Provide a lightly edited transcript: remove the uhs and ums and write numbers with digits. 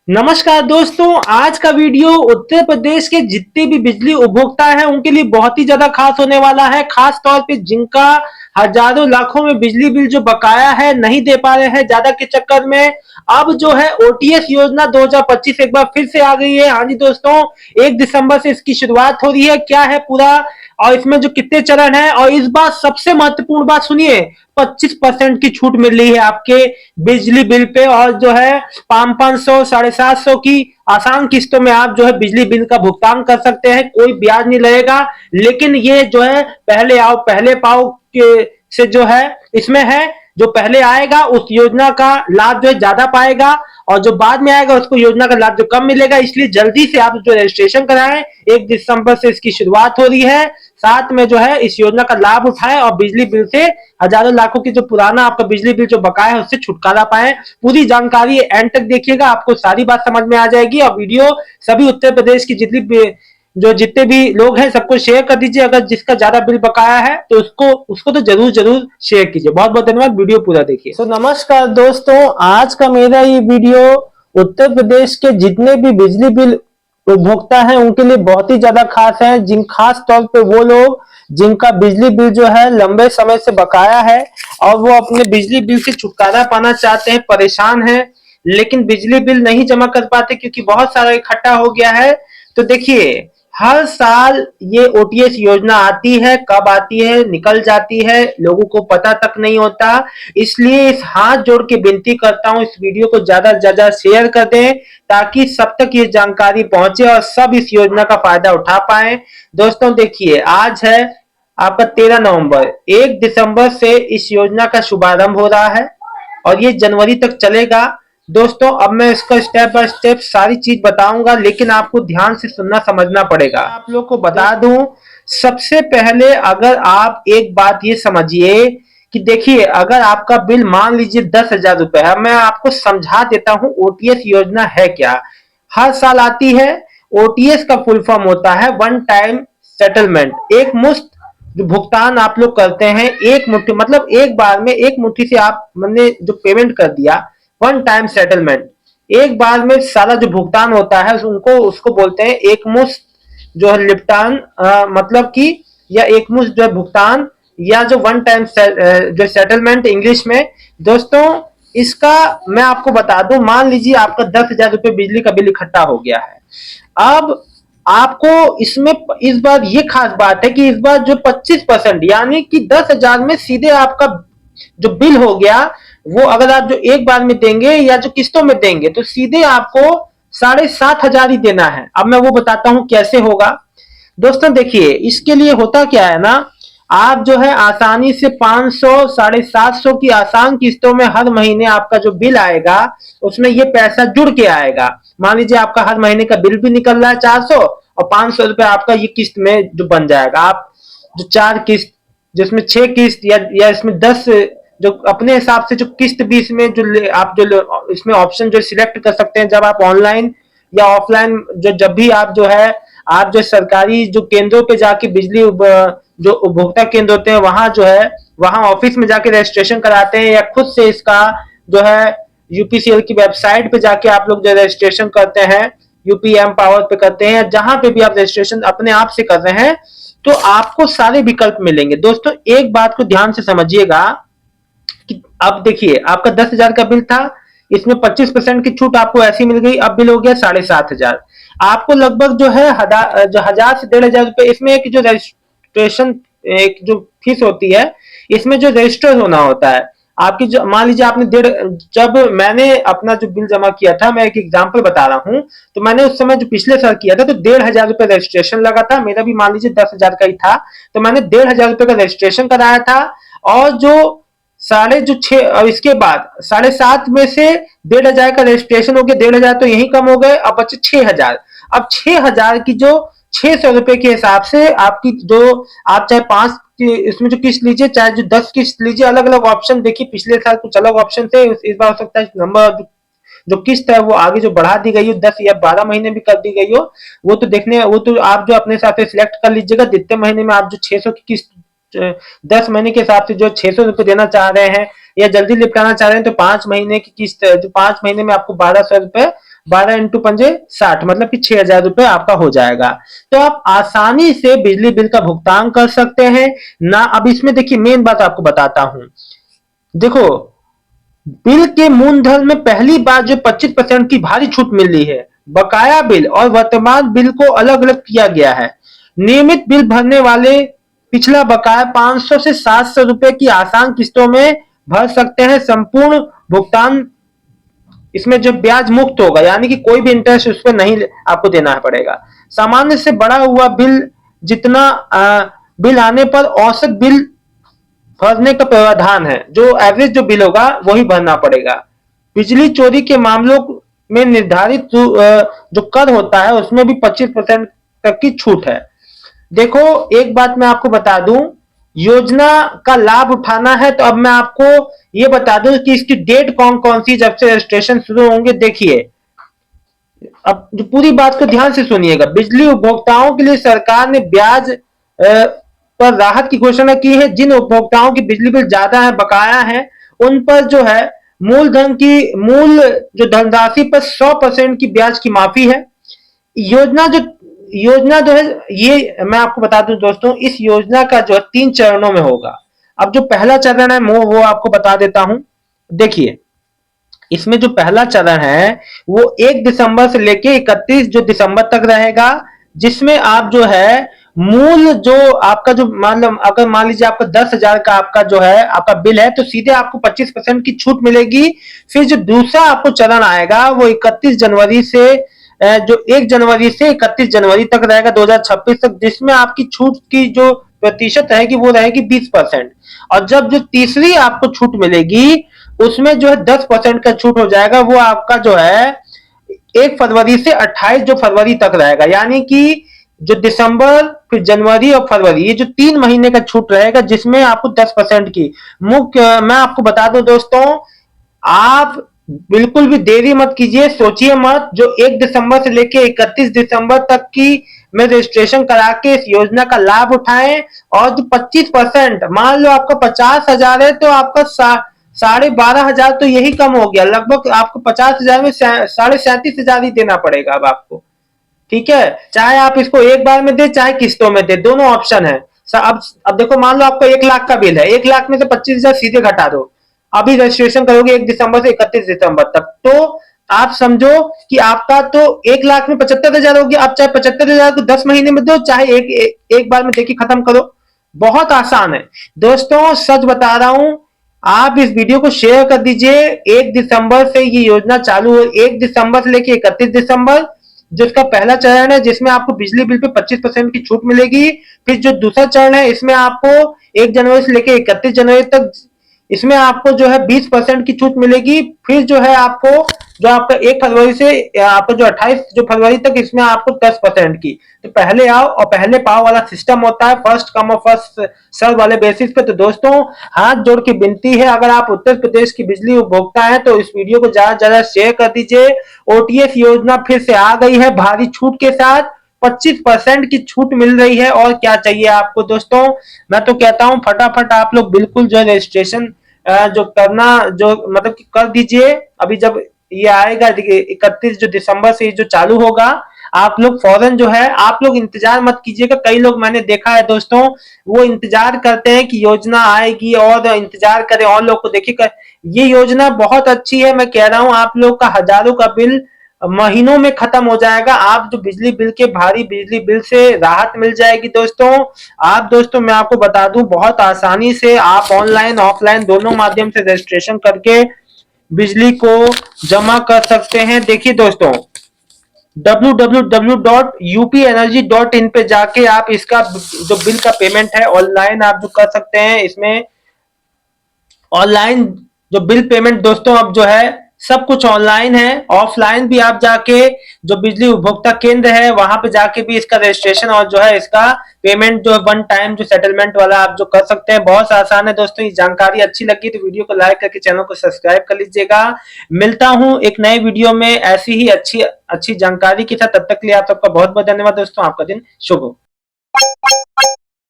नमस्कार दोस्तों, आज का वीडियो उत्तर प्रदेश के जितने भी बिजली उपभोक्ता हैं उनके लिए बहुत ही ज्यादा खास होने वाला है। खास तौर पे जिनका हजारों लाखों में बिजली बिल जो बकाया है नहीं दे पा रहे हैं ज्यादा के चक्कर में, अब जो है ओटीएस योजना 2025 एक बार फिर से आ गई है। हाँ जी दोस्तों, 1 दिसंबर से इसकी शुरुआत हो रही है। क्या है पूरा और इसमें जो कितने चरण है, और इस बार सबसे महत्वपूर्ण बात सुनिए, 25% की छूट मिल रही है आपके बिजली बिल पे। और जो है 500 750 की आसान किस्तों में आप जो है बिजली बिल का भुगतान कर सकते हैं, कोई ब्याज नहीं लगेगा। लेकिन ये जो है पहले आओ पहले पाओ के से जो है इसमें है, जो पहले आएगा उस योजना का लाभ जो है ज्यादा पाएगा, और जो बाद में आएगा उसको योजना का लाभ जो कम मिलेगा। इसलिए जल्दी से आप जो रजिस्ट्रेशन कराएं, 1 दिसंबर से इसकी शुरुआत हो रही है। साथ में जो है इस योजना का लाभ उठाएं और बिजली बिल से हजारों लाखों की जो पुराना आपका बिजली बिल जो बकाया है उससे छुटकारा पाएं। पूरी जानकारी एंड तक देखिएगा, आपको सारी बात समझ में आ जाएगी। और वीडियो सभी उत्तर प्रदेश की जितने भी लोग हैं सबको शेयर कर दीजिए। अगर जिसका ज्यादा बिल बकाया है तो उसको उसको तो जरूर जरूर शेयर कीजिए। बहुत बहुत धन्यवाद, वीडियो पूरा देखिए। तो नमस्कार दोस्तों, आज का मेरा ये वीडियो उत्तर प्रदेश के जितने भी बिजली बिल उपभोक्ता हैं उनके लिए बहुत ही ज्यादा खास है। जिन खास तौर पे वो लोग जिनका बिजली बिल जो है लंबे समय से बकाया है और वो अपने बिजली बिल से छुटकारा पाना चाहते हैं, परेशान हैं लेकिन बिजली बिल नहीं जमा कर पाते क्योंकि बहुत सारा इकट्ठा हो गया है। तो देखिए, हर साल ये ओटीएस योजना आती है, कब आती है निकल जाती है, लोगों को पता तक नहीं होता। इसलिए इस हाथ जोड़ के विनती करता हूं, इस वीडियो को ज्यादा से ज्यादा शेयर कर दें ताकि सब तक ये जानकारी पहुंचे और सब इस योजना का फायदा उठा पाए। दोस्तों देखिए, आज है आपका 13 नवंबर, 1 दिसंबर से इस योजना का शुभारंभ हो रहा है और ये जनवरी तक चलेगा। दोस्तों अब मैं इसका स्टेप बाय स्टेप सारी चीज बताऊंगा, लेकिन आपको ध्यान से सुनना समझना पड़ेगा। आप लोग को बता दूं, सबसे पहले अगर आप एक बात ये समझिए कि देखिए, अगर आपका बिल मान लीजिए 10,000 रुपए है, मैं आपको समझा देता हूं ओटीएस योजना है क्या। हर साल आती है। ओटीएस का फुल फॉर्म होता है वन टाइम सेटलमेंट। एक मुश्त जो भुगतान आप लोग करते हैं, एक मुट्ठी मतलब एक बार में एक मुट्ठी से आप मैंने जो पेमेंट कर दिया, वन टाइम सेटलमेंट। एक बार में सारा जो भुगतान होता है उनको उसको बोलते हैं एक मुश्त जो है निपटान, मतलब कि या एक मुश्त जो है भुगतान, या जो वन टाइम जो सेटलमेंट इंग्लिश में। दोस्तों इसका मैं आपको बता दूं, मान लीजिए आपका 10,000 रुपए बिजली का बिल इकट्ठा हो गया है। अब आपको इसमें इस बार ये खास बात है कि इस बार जो 25% यानी कि 10,000 में सीधे आपका जो बिल हो गया, वो अगर आप जो एक बार में देंगे या जो किस्तों में देंगे तो सीधे आपको 7,500 ही देना है। अब मैं वो बताता हूं कैसे होगा। दोस्तों देखिए, इसके लिए होता क्या है ना, आप जो है आसानी से 500 750 की आसान किस्तों में हर महीने आपका जो बिल आएगा उसमें ये पैसा जुड़ के आएगा। मान लीजिए आपका हर महीने का बिल भी निकल रहा है 400, और 500 रुपए आपका ये किस्त में जो बन जाएगा। आप जो 4 किस्त, जिसमें 6 किस्त या इसमें 10, जो अपने हिसाब से जो किस्त भी इसमें आप जो इसमें ऑप्शन जो सिलेक्ट कर सकते हैं, जब आप ऑनलाइन या ऑफलाइन जब भी आप जो है आप जो सरकारी जो केंद्रों पे जाके बिजली जो उपभोक्ता केंद्र होते हैं वहां जो है वहां ऑफिस में जाके रजिस्ट्रेशन कराते हैं, या खुद से इसका जो है यूपीसीएल की वेबसाइट पे जाके आप लोग जो रजिस्ट्रेशन करते हैं, यूपीएम पावर पे करते हैं, जहां पे भी आप रजिस्ट्रेशन अपने आप से कर रहे हैं तो आपको सारे विकल्प मिलेंगे। दोस्तों एक बात को ध्यान से समझिएगा कि अब देखिए, आपका 10,000 का बिल था, इसमें 25% की छूट आपको ऐसी मिल गई, अब बिल हो गया 7,500। आपको लगभग जो है जो 1,000 से 1,500 रुपए, इसमें एक जो रजिस्ट्रेशन एक जो फीस होती है, इसमें जो रजिस्टर होना होता है आपकी, जो मान लीजिए आपने जब मैंने अपना जो बिल जमा किया था, मैं एक एग्जांपल बता रहा हूं, तो मैंने उस समय जो पिछले साल किया था तो 1,500 रुपए रजिस्ट्रेशन लगा था। मेरा भी मान लीजिए 10,000 का ही था, तो मैंने 1,500 रुपए का रजिस्ट्रेशन कराया था। और जो साढ़े जो छह, और इसके बाद 7,500 में से 1,500 का रजिस्ट्रेशन हो गया, 1,500 तो यही कम हो गए, अब बचे 6,000। अब 6,000 की जो 600 रुपए के हिसाब से आपकी जो आप चाहे 5 इसमें जो किस्त लीजिए, चाहे जो 10 किस्त लीजिए, अलग अलग ऑप्शन देखिए। पिछले साल कुछ अलग ऑप्शन थे, इस बार हो सकता है नंबर जो किस्त है वो आगे जो बढ़ा दी गई हो, 10 या 12 महीने भी कर दी गई हो। वो तो देखने, वो तो आप जो अपने हिसाब से सिलेक्ट कर लीजिएगा। जितने महीने में आप जो 600 की किस्त 10 महीने के हिसाब से जो 600 रुपए देना चाह रहे हैं या जल्दी निपटाना चाह रहे हैं, तो 5 महीने की किस्त जो 5 महीने में आपको 1,200 रुपए 12 इंटू पंजे 60, मतलब कि 6,000 रुपए आपका हो जाएगा। तो आप आसानी से बिजली बिल का भुगतान कर सकते हैं ना। अब इसमें देखिए मेन बात आपको बताता हूं। देखो, बिल के मूलधन में पहली बार जो 25% की भारी छूट मिल रही है। बकाया बिल और वर्तमान बिल को अलग अलग किया गया है। नियमित बिल भरने वाले पिछला बकाया 500 से 700 रुपए की आसान किस्तों में भर सकते हैं। संपूर्ण भुगतान इसमें जो ब्याज मुक्त होगा, यानी कि कोई भी इंटरेस्ट उस पर नहीं आपको देना पड़ेगा। सामान्य से बड़ा हुआ बिल जितना बिल आने पर औसत बिल भरने का प्रावधान है। जो एवरेज जो बिल होगा वही भरना पड़ेगा। बिजली चोरी के मामलों में निर्धारित जो कर होता है उसमें भी 25% तक की छूट है। देखो, एक बात मैं आपको बता दूं, योजना का लाभ उठाना है तो अब मैं आपको ये बता दूं कि इसकी डेट कौन कौन सी, जब से रजिस्ट्रेशन शुरू होंगे। देखिए, अब जो पूरी बात को ध्यान से सुनिएगा। बिजली उपभोक्ताओं के लिए सरकार ने ब्याज पर राहत की घोषणा की है। जिन उपभोक्ताओं की बिजली बिल ज्यादा है, बकाया है, उन पर जो है मूल जो धनराशि पर 100% की ब्याज की माफी है। योजना जो योजना जो है, ये मैं आपको बता दूं दोस्तों, इस योजना का जो है 3 चरणों में होगा। अब जो पहला चरण है वो आपको बता देता हूं। देखिए, इसमें जो पहला चरण है वो 1 दिसंबर से लेके 31 जो दिसंबर तक रहेगा, जिसमें आप जो है मूल जो आपका जो अगर मान लीजिए आपका 10,000 का आपका जो है आपका बिल है, तो सीधे आपको 25% की छूट मिलेगी। फिर जो दूसरा आपको चरण आएगा वो 31 जनवरी से जो 1 जनवरी से 31 जनवरी तक रहेगा 2026 तक, जिसमें आपकी छूट की जो प्रतिशत रहेगी वो रहेगी 20%। और जब जो तीसरी आपको छूट मिलेगी उसमें जो है 10% का छूट हो जाएगा। वो आपका जो है 1 फरवरी से 28 जो फरवरी तक रहेगा, यानी कि जो दिसंबर, फिर जनवरी और फरवरी, ये जो 3 महीने का छूट रहेगा, जिसमें आपको 10% की मुख्य। मैं आपको बता दूं दोस्तों, आप बिल्कुल भी देरी मत कीजिए, सोचिए मत। जो 1 दिसंबर से लेके 31 दिसंबर तक की में रजिस्ट्रेशन करा के इस योजना का लाभ उठाएं। और जो 25%, मान लो आपका 50,000 है तो आपका 12,500 तो यही कम हो गया। लगभग आपको 50,000 में 37,500 ही देना पड़ेगा अब आपको। ठीक है, चाहे आप इसको एक बार में दे चाहे किस्तों में दे, दोनों ऑप्शन है। अब देखो, मान लो आपका 1 लाख का बिल है, 1 लाख में से 25,000 सीधे घटा दो। अभी रजिस्ट्रेशन करोगे 1 दिसंबर से 31 दिसंबर तक, तो आप समझो कि आपका तो 1 लाख में 75,000 हो गया। आप चाहे 75,000 को 10 महीने में दो, चाहे एक बार में देके खत्म करो। बहुत आसान है दोस्तों, सच बता रहा हूं। आप इस वीडियो को शेयर कर दीजिए। 1 दिसंबर से ये योजना चालू हो, 1 दिसंबर से लेके 31 दिसंबर जिसका पहला चरण है, जिसमें आपको बिजली बिल पे 25% की छूट मिलेगी। फिर जो दूसरा चरण है, इसमें आपको 1 जनवरी से लेके 31 जनवरी तक, इसमें आपको जो है 20% की छूट मिलेगी। फिर जो है आपको जो आपका 1 फरवरी से आपको जो 28 जो फरवरी तक, इसमें आपको 10% की। तो पहले आओ और पहले पाओ वाला सिस्टम होता है, फर्स्ट कम और फर्स्ट सर्व वाले बेसिस पे। तो दोस्तों, हाथ जोड़ के विनती है, अगर आप उत्तर प्रदेश की बिजली उपभोक्ता हैं तो इस वीडियो को ज्यादा से ज्यादा शेयर कर दीजिए। ओटीएस योजना फिर से आ गई है भारी छूट के साथ, 25% की छूट मिल रही है। और क्या चाहिए आपको दोस्तों। मैं तो कहता हूं फटाफट आप लोग बिल्कुल जो रजिस्ट्रेशन जो करना जो मतलब कि कर दीजिए। अभी जब ये आएगा 31 जो दिसंबर से जो चालू होगा, आप लोग फौरन जो है, आप लोग इंतजार मत कीजिएगा। कई लोग मैंने देखा है दोस्तों, वो इंतजार करते हैं कि योजना आएगी और इंतजार करें और लोग को देखिए। ये योजना बहुत अच्छी है। मैं कह रहा हूं आप लोग का हजारों का बिल महीनों में खत्म हो जाएगा। आप जो बिजली बिल के भारी बिजली बिल से राहत मिल जाएगी दोस्तों। आप दोस्तों, मैं आपको बता दूं, बहुत आसानी से आप ऑनलाइन ऑफलाइन दोनों माध्यम से रजिस्ट्रेशन करके बिजली को जमा कर सकते हैं। देखिए दोस्तों, www.upenergy.in पे जाके आप इसका जो बिल का पेमेंट है ऑनलाइन आप जो कर सकते हैं। इसमें ऑनलाइन जो बिल पेमेंट दोस्तों अब जो है सब कुछ ऑनलाइन है। ऑफलाइन भी आप जाके जो बिजली उपभोक्ता केंद्र है वहां पे जाके भी इसका रजिस्ट्रेशन और जो है इसका पेमेंट जो वन टाइम जो सेटलमेंट वाला आप जो कर सकते हैं। बहुत आसान है दोस्तों। ये जानकारी अच्छी लगी तो वीडियो को लाइक करके चैनल को सब्सक्राइब कर लीजिएगा। मिलता हूं एक नए वीडियो में ऐसी ही अच्छी अच्छी जानकारी के साथ। तब तक के लिए आप सबका बहुत बहुत धन्यवाद दोस्तों। आपका दिन शुभ हो।